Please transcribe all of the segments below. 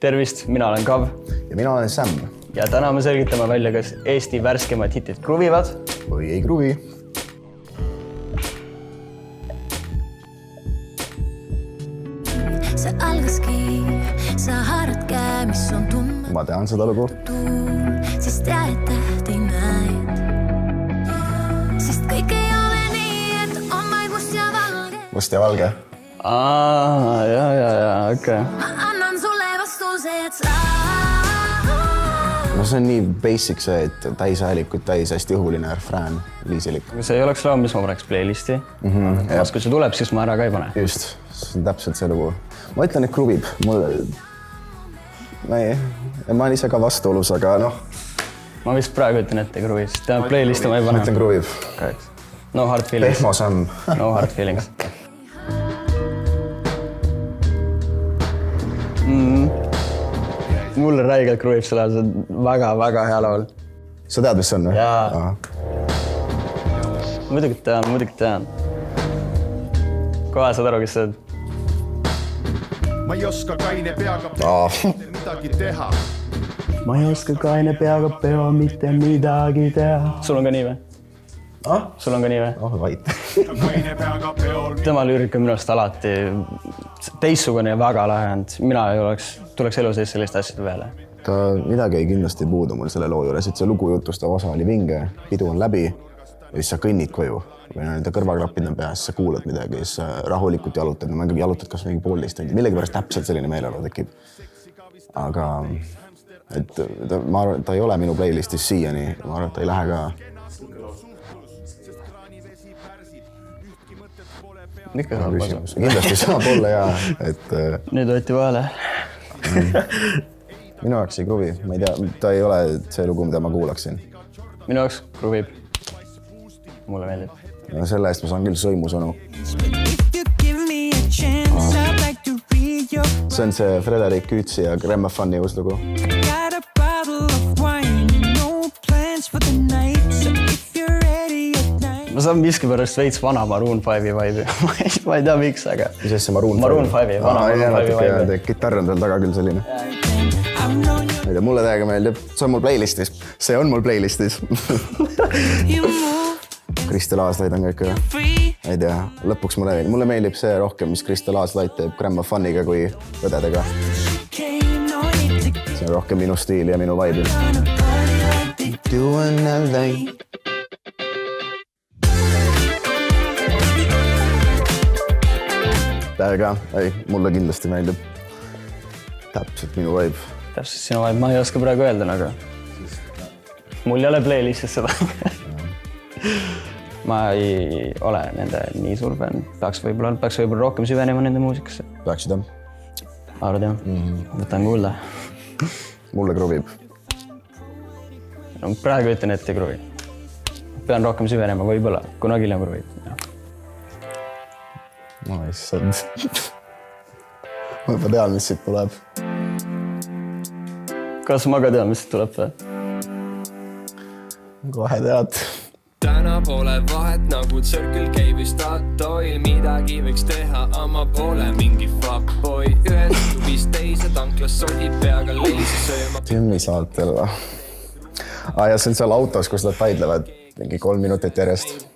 Tervist, mina olen Kav. Ja mina olen Sam. Ja täna me selgitame välja, kas Eesti värskemad hitid kruvivad või ei kruvi. See algaski, sa haarad käe, mis on tundmatu. Ma tean seda lugu. Siis tead, et tähti näid. Sest kõik ei ole nii, et on vaid must ja valge. Must ja valge. okei. Ma annan sulle vastuse, et sa... No see on nii basic see, et täishäälikud, täis hästi õhuline refrään, liisilik. Kui see ei oleks laul, mis ma paneks playlisti. Kas kui see tuleb, siis ma ära ka ei pane. Just, see on täpselt see lugu. Ma ütlen, et kruvib. Ma olen ise ka vastuolus, aga noh. Ma vist praegu ütlen, et ei kruvi, sest täna playlisti ma ei pane. Ma ütlen kruvib. No hard feelings. Pehmo Sam. No hard feelings. Mulle räigelt kruvib selle, see on väga hea laul. Sa tead, mis see on? Jaa. Muidugi tean. Kohe saad aru, kes see on? Ma ei oska kaine peaga midagi teha. Ma ei oska kaine peaga peo mitte midagi teha. Sul on ka nii või? Sul on ka nii või? Vait. Tema lüürika minu arust alati teistsugune ja väga lahend. Mina tuleks elu sees sellist asjade peale. Ta midagi ei kindlasti puudu mul selle loo juures, et see lugu jutustav osa oli vinge, pidu on läbi ja siis sa kõnnid koju või nende kõrvaklappid on peas, sa kuulad midagi ja siis sa rahulikult jalutad, jalutad kas mingi poolist, millegi pärast täpselt selline meeleolu tekib. Aga ma arvan, et ta ei ole minu playlistis siiani, ma arvan, et ta ei lähe ka. Ikka saab olla. Kindlasti saab olla ja, et... Nüüd võeti vahele. Minu jaoks ei kruvi, ma ei tea, ta ei ole see lugu, mida ma kuulaksin. Minu jaoks kruvib. Mulle meeldib. Ja selle eest ma saan küll sõimusõnu. See on see Frederik Kütsi ja Grandma Funny uus lugu. Ma saan miski pärast veits vana Maroon 5 vibe. Ma ei tea miks, aga... Mis see Maroon 5? Maroon 5, vana Maroon 5 vibe. Kitarr on seal taga küll selline. Ma ei tea, mulle täiega meeldib. See on mul playlistis. See on mul playlistis. Kristel Aaslaid on kõik. Ei tea, lõpuks mulle meeldib see rohkem, mis Kristel Aaslaid teeb Grandma Funniga kui õdedega. See on rohkem minu stiili ja minu vibe. Täiega, mulle kindlasti meeldib. Täpselt minu vibe. Täpselt sinu vibe, ma ei oska praegu öelda, aga mul ei ole playlistis seda. Ma ei ole nende nii suur fänn. Peaks võib-olla rohkem süvenema nende muusikasse. Peaksid jah? Arvad jah? Võtan kuulda. Mulle kruvib. No, praegu ütlen, et ei kruvi. Pean rohkem süvenema, võib-olla. Kunagi hiljem kruvib. Ma issand. Ma juba tean, mis siit tuleb. Kas ma ka tean, mis siit tuleb või? Kohe tead. Täna pole vahet nagu Circle K-vis Tatoil. Midagi võiks teha, aga ma pole mingi fuckboy. Ühes klubis teise tanklas sodib peaga leisi sööma. Timmi saatel või? Ja see on seal autos, kus nad taidlevad mingi 3 minutit järjest.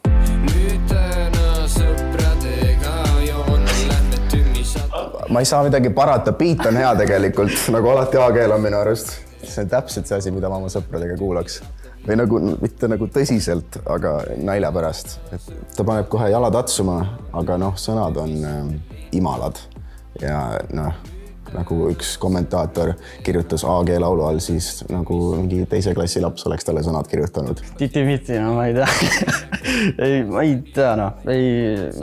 Ma ei saa midagi parata, beat on hea tegelikult, nagu alati A-keel on minu arust. See on täpselt see asi, mida ma oma sõpradega kuulaks. Või nagu, mitte nagu tõsiselt, aga nalja pärast. Ta paneb kohe jalad atsuma, aga sõnad on imalad. Ja nagu üks kommentaator kirjutas AG laulu all, siis nagu mingi teise klassi laps oleks talle sõnad kirjutanud. Titi-viti, ma ei tea. Ma ei tea,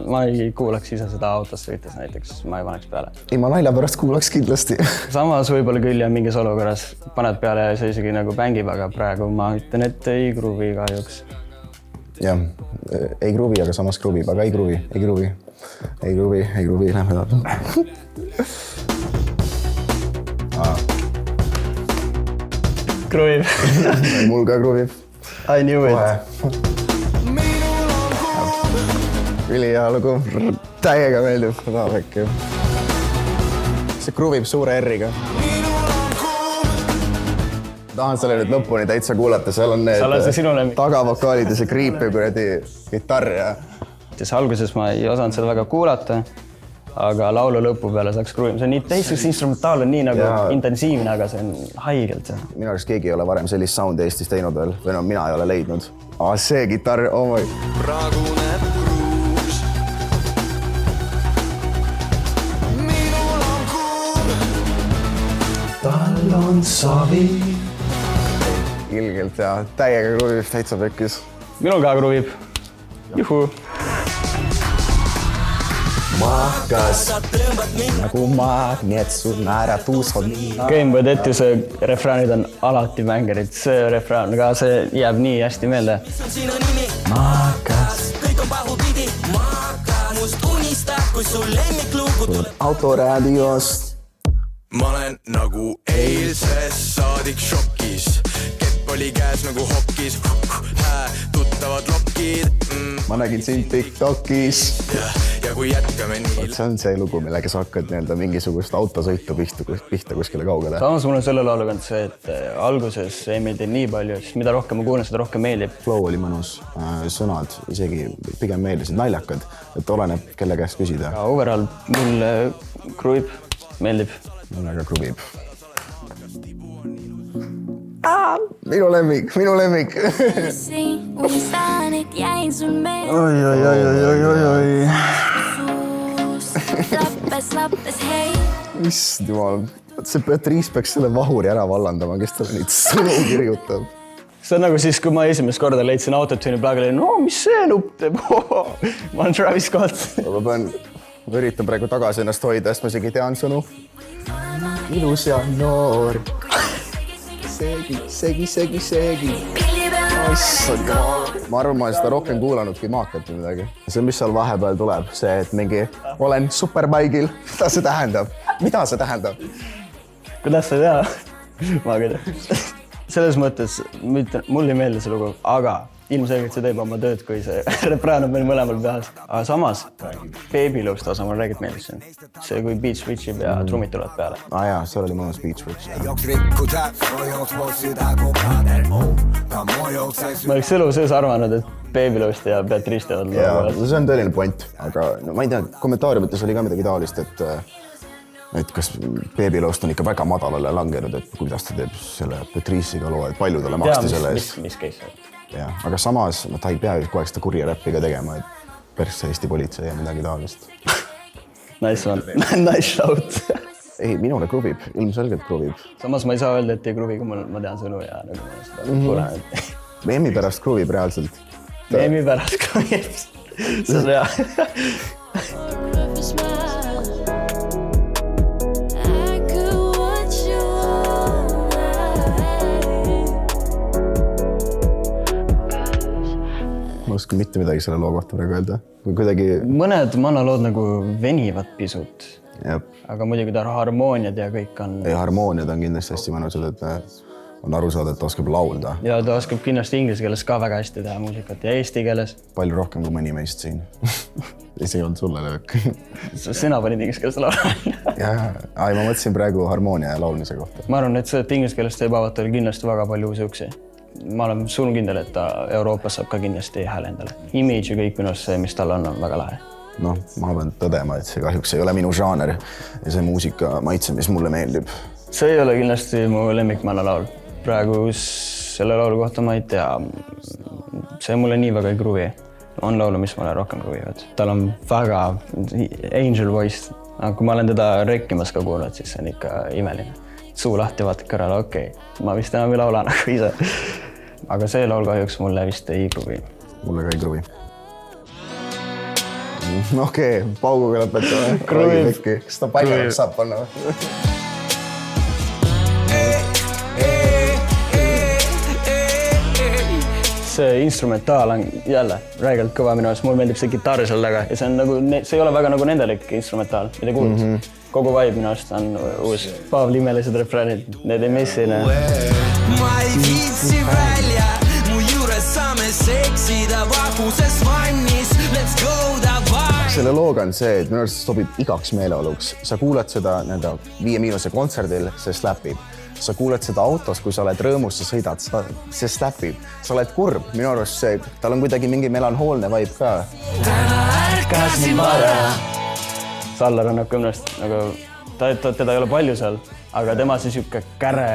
ma ei kuulaks ise seda autos sõites näiteks, ma ei paneks peale. Ei, ma nalja pärast kuulaks kindlasti. Samas võib-olla küll ja mingis olukorras paned peale ja see isegi nagu bängib, aga praegu ma ütlen, et ei kruvi kahjuks. Jah, ei kruvi, aga samas kruvib, aga ei kruvi. Lähme edasi. Kruvib. Mul ka kruvib. I knew it. Ülihea lugu. Täiega meeldib. See kruvib suure R-iga. tahan selle nüüd lõpuni täitsa kuulata, seal on need tagavokaalid ja see kriip ja kuradi kitarr ja... Alguses ma ei osanud seda väga kuulata, aga laulu lõpu peale saaks kruviima. See on nii teiseks instrumentaal on nii nagu intensiivne, aga see on haigelt. Minu arust keegi ei ole varem sellist soundi Eestis teinud veel, või no mina ei ole leidnud. See kitarr, oh my... Praegune pruus. Minul on kuum. Tal on savi. Ilgelt ja täiega kruvib, täitsa pekkis. Minul ka kruvib. Juhu. Makas nagu magnet, sul naeratus on nii. Game Boy Tetuse refraanid on alati mängerid. See refraan, aga see jääb nii hästi meelde. Makas. Autoraadiost. Ma olen nagu eilses saadik šokis. Kepp oli käes nagu hokis. Tuttavad lokid. Ma nägin sind TikTokis. Ja kui jätkame nii... See on see lugu, millega sa hakkad mingisugust autosõitu pihta kuskile kaugele. Samas mul on selle lauluga see, et alguses ei meeldi nii palju, sest mida rohkem ma kuulen, seda rohkem meeldib. Flow oli mõnus, sõnad isegi pigem meeldisid, naljakad, et oleneb kelle käest küsida. Overall mulle kruvib, meeldib. Mulle ka kruvib. Minu lemmik. Unistan, et jäin sul meel. Oi. Lappes, hei. Issand jumal, see Patrice peaks selle vahuri ära vallandama, kes talle neid sõnu kirjutab. See on nagu siis, kui ma esimest korda leidsin autotune'i plaagile, no mis see nupp teeb? Ma olen Travis Scott. Ma üritan praegu tagasi ennast hoida, sest ma isegi tean sõnu. Ilus ja noor. Segi. Ma arvan, ma olen seda rohkem kuulanud kui maakat või midagi. See, mis seal vahepeal tuleb, see, et mingi olen superbaigil. Mida see tähendab? Kuidas sa tea? Maagid. Selles mõttes mul ei meeldi see lugu, aga ilmselgelt see teeb oma tööd, kui see refrään on meil mõlemal peas. Aga samas, Baby Love'st osa mul räägib meeldis see. See, kui beat switchib ja trummid tulevad peale. Jaa, seal oli mõnus beat switch. Ma oleks elu sees arvanud, et Baby Love'st ja Patrice teevad lugu. See on tõeline point, aga ma ei tea, kommentaariumites oli ka midagi taolist, et kas Baby Love'st on ikka väga madalale langenud, et kuidas ta teeb selle Patrice'iga loo, et palju talle maksti selle eest. Mis case on? Ja, aga samas ta ei pea kogu aeg seda kurja räppiga tegema, et persse Eesti politsei ja midagi taolist. Nice one. Nice shout. Ei, minule kruvib, ilmselgelt kruvib. Samas ma ei saa öelda, et ei kruvi, kui ma tean sõnu ja nagu ma seda kuulen. Meemi pärast kruvib reaalselt. Meemi pärast kruvib. See on hea. Ma oskan mitte midagi selle loo kohta praegu öelda. Kuidagi... Mõned manalood nagu venivad pisut. Jep. Aga muidugi ta harmooniad ja kõik on... Ei, harmooniad on kindlasti hästi mõnusad, et on aru saada, et ta oskab laulda. Ja ta oskab kindlasti inglise keeles ka väga hästi teha muusikat ja eesti keeles. Palju rohkem kui mõni meist siin. See ei olnud sulle löök. Sina panid inglise keeles laulda. Ma mõtlesin praegu harmoonia ja laulmise kohta. Ma arvan, et see, et inglise keeles teeb avatar kindlasti väga palju uusi uksi. Ma olen sul kindel, et ta Euroopas saab ka kindlasti hääle endale. Image ja kõik minust see, mis tal on väga lahe. Noh, ma pean tõdema, et see kahjuks ei ole minu žaaner ja see muusika maitse, mis mulle meeldib. See ei ole kindlasti mu lemmikmanna laul. Praegu selle laulu kohta ma ei tea. See mulle nii väga ei kruvi. On laulu, mis mulle rohkem kruvivad. Tal on väga angel voice. Kui ma olen teda rekkimas ka kuulnud, siis see on ikka imeline. Suu lahti vaata kõrvale, okei. Ma vist enam ei laula nagu ise. Aga see laul kahjuks mulle vist ei kruvi. Mulle ka ei kruvi. Okei, pauguga lõpetame. Kruvib. Kas ta paljaks saab panna? See instrumentaal on jälle räigelt kõva minu arust. Mul meeldib see gitarri seal taga ja see on nagu, see ei ole väga nagu nendelik instrumentaal, mida kuulnud. Kogu vibe minu arust on uus. Paavli imelised refräänid, need ei messine. Ma ei viitsi välja, mu juures saame seksida vahuses vannis. Let's go davai! Selle looga on see, et minu arust sobib igaks meeleoluks. Sa kuulad seda 5 Miinuse kontserdil, see slapib. sa kuuled seda autos, kui sa oled rõõmus, sa sõidad, see slapib. Sa oled kurb, minu arust see, tal on kuidagi mingi melanhoolne vibe ka. täna ärkasin vara. Sallar annab 10, aga teda ei ole palju seal, aga tema see siuke käre,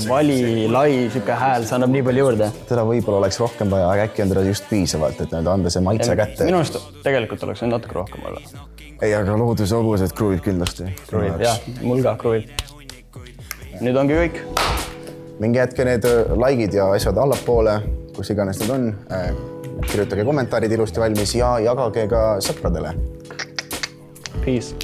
vali, lai, siuke hääl, see annab nii palju juurde. Teda võib-olla oleks rohkem vaja, aga äkki on teda just piisavalt, et anda see maitse kätte. Minu arust tegelikult oleks nüüd natuke rohkem olla. Ei, aga looduse hobused kruvib kindlasti. Kruvib, jah, mul ka kruvib. Nüüd ongi kõik. Mingi hetke need like'id ja asjad allapoole, kus iganes need on. Kirjutage kommentaarid ilusti valmis ja jagage ka sõpradele. Peace.